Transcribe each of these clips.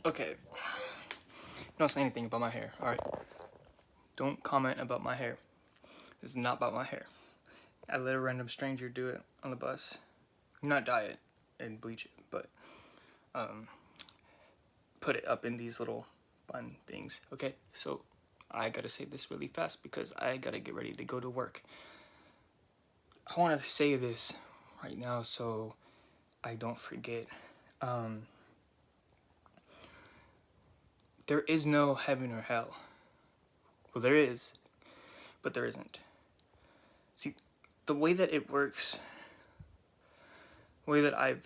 Okay, don't say anything about my hair, alright? Don't comment about my hair. This is not about my hair. I let a random stranger do it on the bus. Not dye it and bleach it, but put it up in these little bun things. Okay, so I gotta say this really fast because I gotta get ready to go to work. I wanted to say this right now so I don't forget. There is no heaven or hell. Well, there is, but there isn't. See, the way that it works, the way that I've,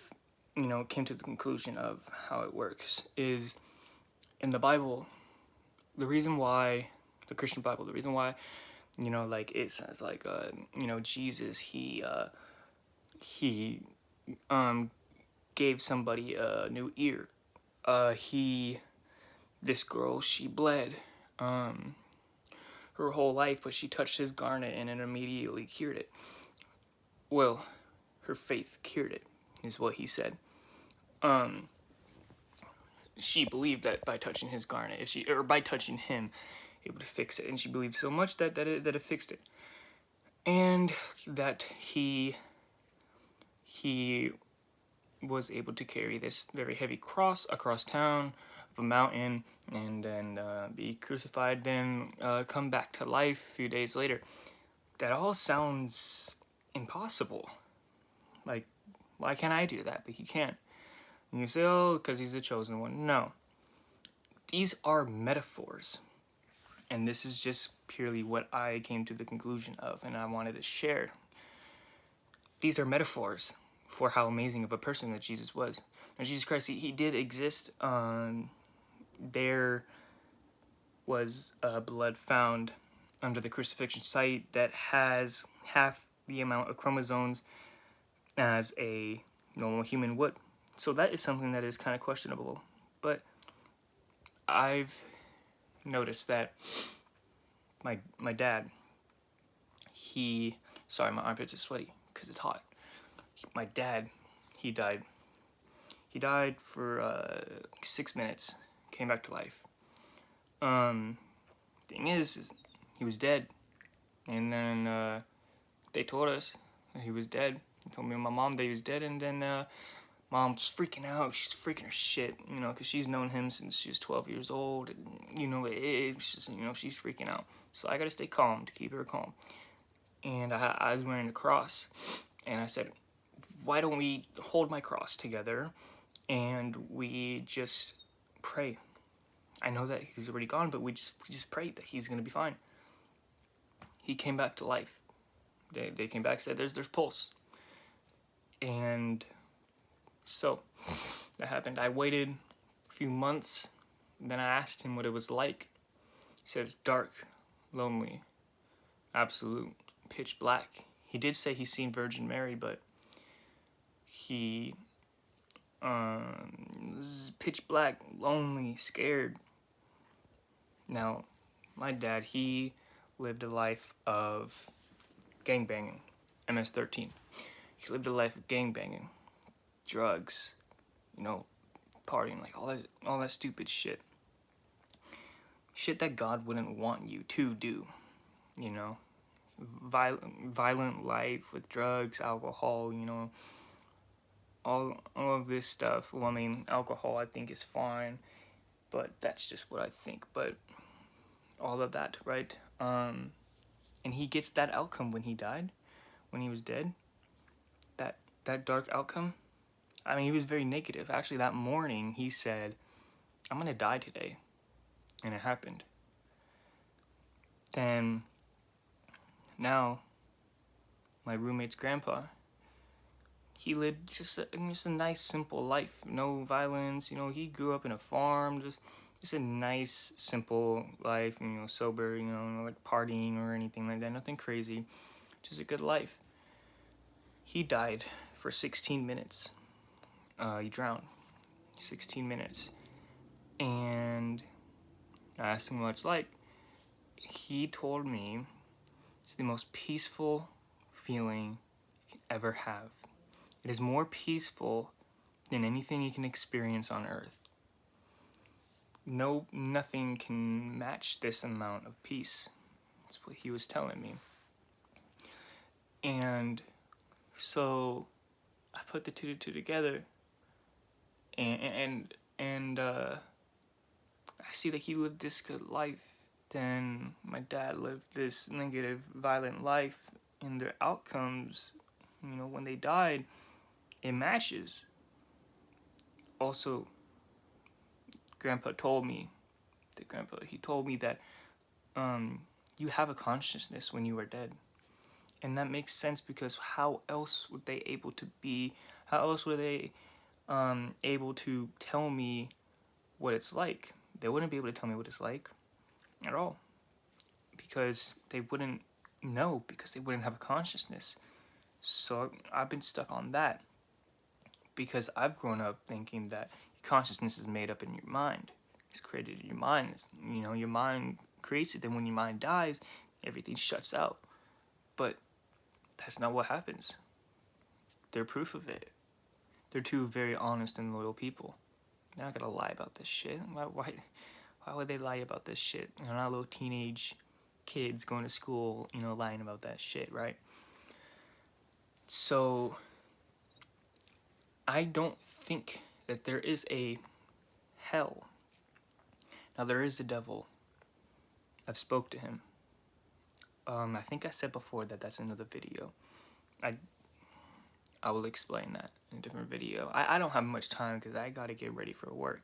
came to the conclusion of how it works is in the Bible, the reason why, the Christian Bible, the reason why, like it says like, Jesus, he gave somebody a new ear. This girl, she bled her whole life, but she touched his garment and it immediately cured it. Well, her faith cured it, is what he said. She believed that by touching his garment, or by touching him, it would fix it, and she believed so much that it fixed it, and that he was able to carry this very heavy cross across town, up a mountain, and then be crucified, then come back to life a few days later. That all sounds impossible. Like, why can't I do that? But he can't. And you say, oh, because he's the chosen one. No. These are metaphors. And this is just purely what I came to the conclusion of, and I wanted to share. These are metaphors for how amazing of a person that Jesus was. Now, Jesus Christ, he did exist. There was blood found under the crucifixion site that has half the amount of chromosomes as a normal human would. So that is something that is kind of questionable. But I've noticed that my dad, sorry, my armpits are sweaty because it's hot. My dad, he died. He died for 6 minutes, came back to life. Thing is he was dead. And then they told us that he was dead. They told me and my mom that he was dead, and then mom's freaking out. She's freaking her shit, because she's known him since she was 12 years old. And, it's just, she's freaking out. So I gotta stay calm to keep her calm. And I was wearing a cross, and I said, why don't we hold my cross together and we just pray? I know that he's already gone, but we just prayed that he's gonna be fine. He came back to life. They came back, said there's pulse. And so that happened. I waited a few months, then I asked him what it was like. He said it's dark, lonely, absolute pitch black. He did say he's seen Virgin Mary, but he was pitch black, lonely, scared. Now, my dad, he lived a life of gangbanging, MS-13. He lived a life of gangbanging, drugs, partying, like all that stupid shit. Shit that God wouldn't want you to do, Violent life with drugs, alcohol, all of this stuff. Well, I mean, alcohol I think is fine, but that's just what I think. But all of that, right? And he gets that outcome when he died, when he was dead. That dark outcome. I mean, he was very negative. Actually, that morning he said, "I'm gonna die today," and it happened. Then, now, my roommate's grandpa, he lived just a nice, simple life. No violence. He grew up in a farm. Just a nice, simple life. Sober. No like partying or anything like that. Nothing crazy. Just a good life. He died for 16 minutes. He drowned. 16 minutes. And I asked him what it's like. He told me it's the most peaceful feeling you can ever have. It is more peaceful than anything you can experience on earth. nothing can match this amount of peace. That's what he was telling me. And so I put the two together, and I see that he lived this good life. Then my dad lived this negative, violent life, and their outcomes, when they died, it matches. Also, Grandpa told me, he told me that you have a consciousness when you are dead. And that makes sense, because how else would they able to be, how else were they able to tell me what it's like? They wouldn't be able to tell me what it's like at all, because they wouldn't know, because they wouldn't have a consciousness. So I've been stuck on that, because I've grown up thinking that your consciousness is made up in your mind. It's created in your mind. Your mind creates it. Then when your mind dies, everything shuts out. But that's not what happens. They're proof of it. They're two very honest and loyal people. They're not gonna lie about this shit. Why would they lie about this shit? They're not little teenage kids going to school, lying about that shit, right? So I don't think that there is a hell. Now, there is a devil. I've spoke to him. I think I said before that that's another video. I will explain that in a different video. I don't have much time, because I gotta get ready for work.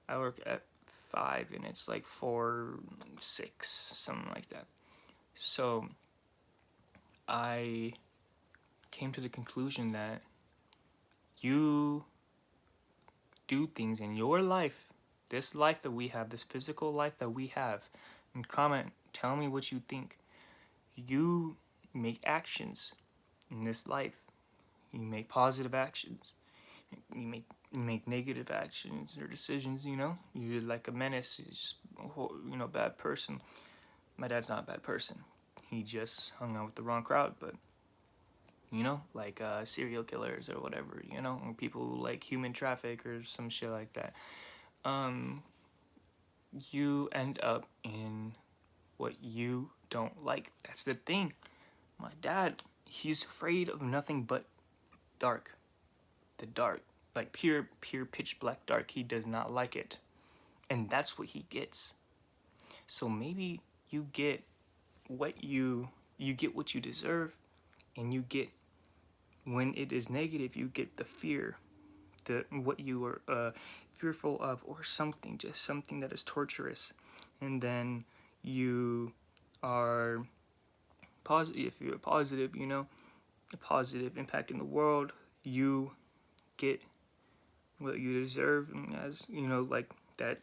I work at 5 and it's like 4, 6, something like that. So I came to the conclusion that you do things in your life, this life that we have, this physical life that we have, and comment, tell me what you think. You make actions in this life. You make positive actions. You make negative actions or decisions, You're like a menace. You're just, a bad person. My dad's not a bad person. He just hung out with the wrong crowd, but, like serial killers or whatever, or people who like human traffic or some shit like that. You end up in what you don't like. That's the thing. My dad, he's afraid of nothing but dark. The dark. Like pure pitch black dark. He does not like it. And that's what he gets. So maybe you get what you get what you deserve, and you get, when it is negative, you get the fear, what you are fearful of, or something, just something that is torturous. And then you are positive. If you're positive, a positive impact in the world, you get what you deserve, as like that,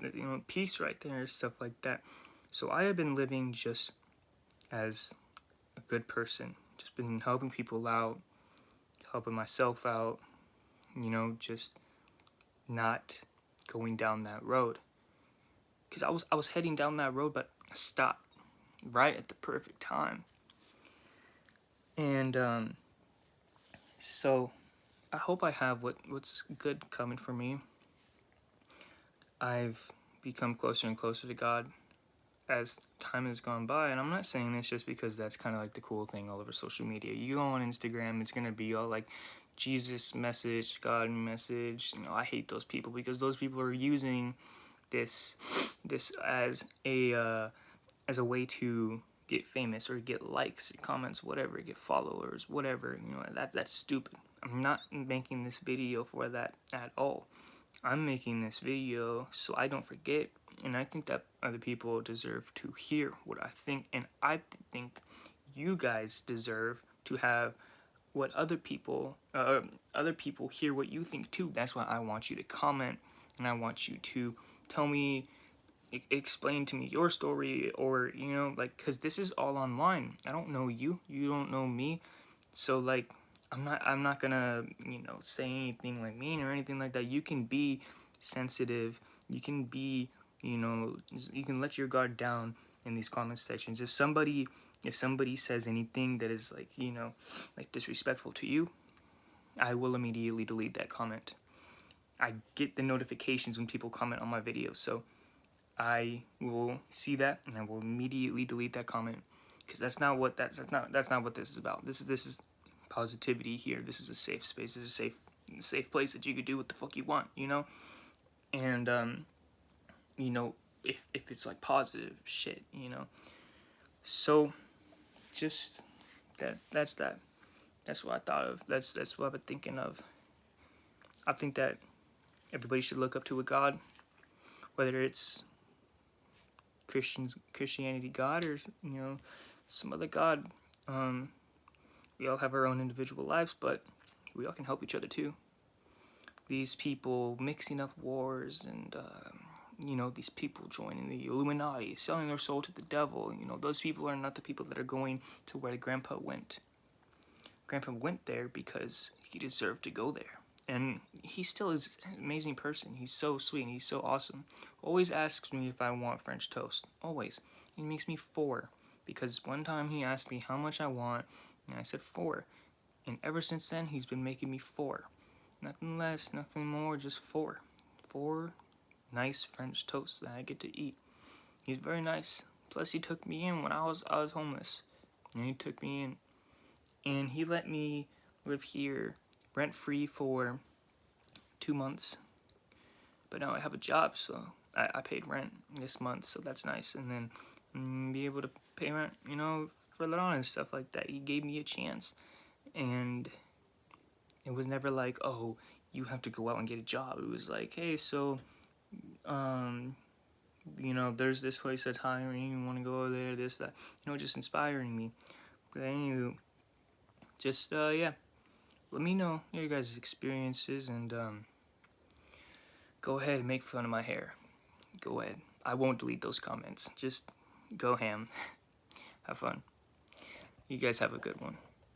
peace right there, stuff like that. So I have been living just as a good person, just been helping people out, helping myself out, just not going down that road. Because I was heading down that road, but I stopped right at the perfect time. And so I hope I have what's good coming for me. I've become closer and closer to God as time has gone by, and I'm not saying this just because that's kind of like the cool thing all over social media. You go on Instagram, it's gonna be all like Jesus message, God message. I hate those people, because those people are using this as a way to get famous, or get likes, comments, whatever, get followers, whatever. That's stupid. I'm not making this video for that at all. I'm making this video so I don't forget, and I think that other people deserve to hear what I think, and I think you guys deserve to have what other people hear what you think too. That's why I want you to comment, and I want you to tell me, explain to me your story, or because this is all online. I don't know you, you don't know me, so like I'm not gonna say anything like mean or anything like that. You can be sensitive, you can be you can let your guard down in these comment sections. If somebody says anything that is like like disrespectful to you, I will immediately delete that comment. I get the notifications when people comment on my videos, so I will see that and I will immediately delete that comment, because that's not what this is about. This is positivity here. This is a safe space. This is a safe place that you could do what the fuck you want, you know? And you know, if it's like positive shit, you know. So just that's that. That's what I thought of. That's what I've been thinking of. I think that everybody should look up to a God, whether it's Christianity God, or you know, some other God. We all have our own individual lives, but we all can help each other too. These people mixing up wars and you know, these people joining the Illuminati, selling their soul to the devil. You know, those people are not the people that are going to where Grandpa went. Grandpa went there because he deserved to go there. And he still is an amazing person. He's so sweet and he's so awesome. Always asks me if I want French toast. Always. He makes me 4. Because one time he asked me how much I want, and I said 4. And ever since then, he's been making me 4. Nothing less, nothing more, just 4. 4 nice French toast that I get to eat. He's very nice. Plus, he took me in when I was homeless. And he took me in. And he let me live here rent-free for 2 months. But now I have a job, so I paid rent this month, so that's nice. And then be able to pay rent, you know, further on and stuff like that. He gave me a chance. And it was never like, oh, you have to go out and get a job. It was like, hey, so you know, there's this place that's hiring, you want to go there, this, that, you know, just inspiring me. But anyway, just, yeah, let me know your guys' experiences, and, go ahead and make fun of my hair. Go ahead. I won't delete those comments. Just go ham. Have fun. You guys have a good one.